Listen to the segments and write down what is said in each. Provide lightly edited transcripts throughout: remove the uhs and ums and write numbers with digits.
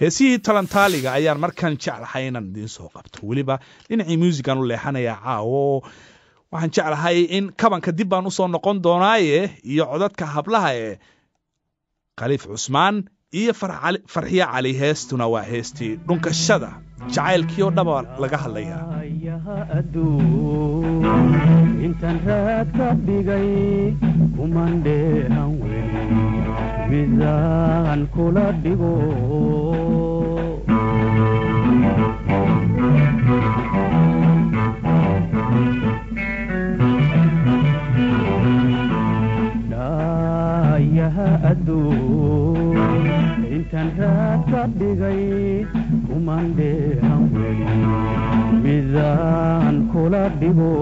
heesihii talantaaliga ayaan markan jeclahay inaan idiin soo qabto weliba dhinacii muusigan u leexanaya caawo waxaan jeclahay in kabanka dib baan usoo noqon doonaaye iyo codadka hablaha ee khaliif cusmaan iyo farxiya cali heestuna waa heestii dhunkashada jacaylkii oo dhaba laga hadlayaa intan raad ka dhigay kumandheehan weli midaan kula dhigo dhaayaha adduun intan raad ka dhigay kumandheehan weli midaan kula dhigo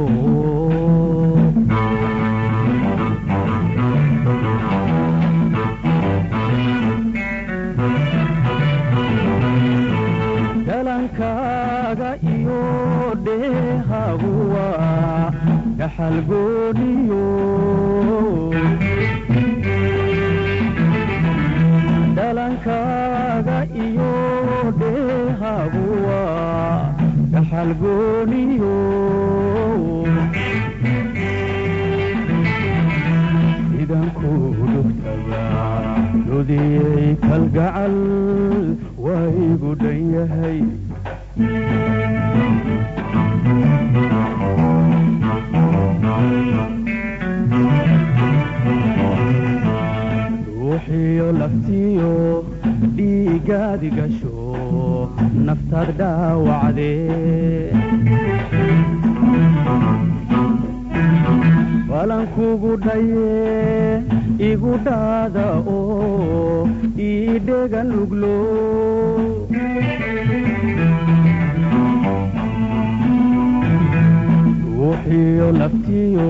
dalankaaga iyo dheehaguwa dhaxalgooniyo dalankaaga iyo dheehaguwa dhaxalgooniyo sidan ku dhugtaga dodiyey kalgacal waa igu dhan yahay ruuxiyo laftiyo dhiigaadi gasho naftaad dhaawacdee balankugu dhaye igu dhaada oo ii dhegan luglo ruuxiyo laftiyo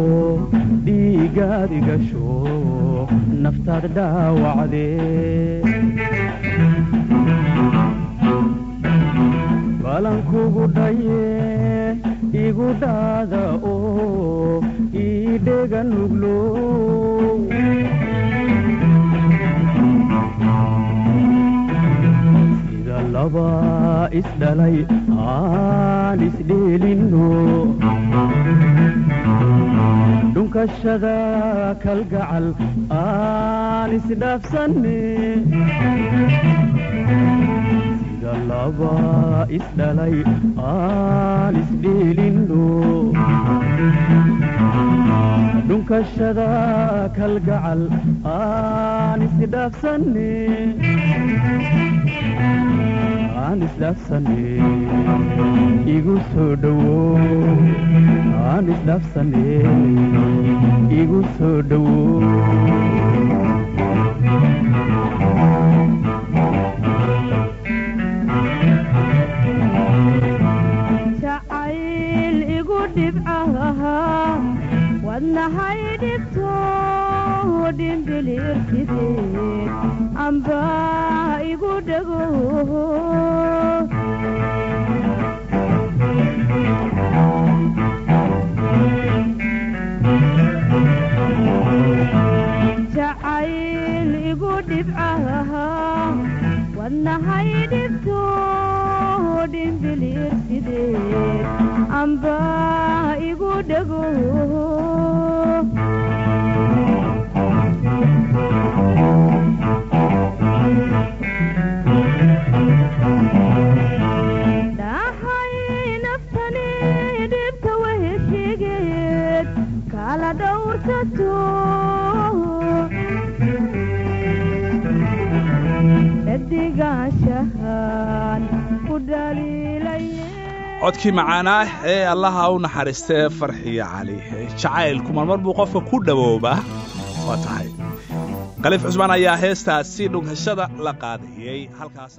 dhiigaadi gasho naftaad dhaawacdee balankugu dhaye igu dhaada oo ii dhegan luglo sida laba isdhalay aan isdheelino dhunkashada kalgacal aan isdhaafsanne sida laba isdhalay aan isdheelino dhunkashada kalgacal aan isdhaafsanne igu soo dhowo aan isdhaafsanne igu soo dhowo jacayl igu dhibcaha wadnahay dhigto dhimbilirkidee amba igu dhego jacayl igu dhibcaha wadnahay dhigto dhimbilirkidee amba igu dhego dhahay naftani dhibta weheshigeed kala dhowrsato dhadigaashahan ku dhaliilaya codkii macaanaa ee allaha u naxariistay farxiya cali jacaylku marmar buu qofka ku dhawoobaa waa tahay khaliif cusmaan ayaa heestaasi dhunkashada la qaadayay halkaas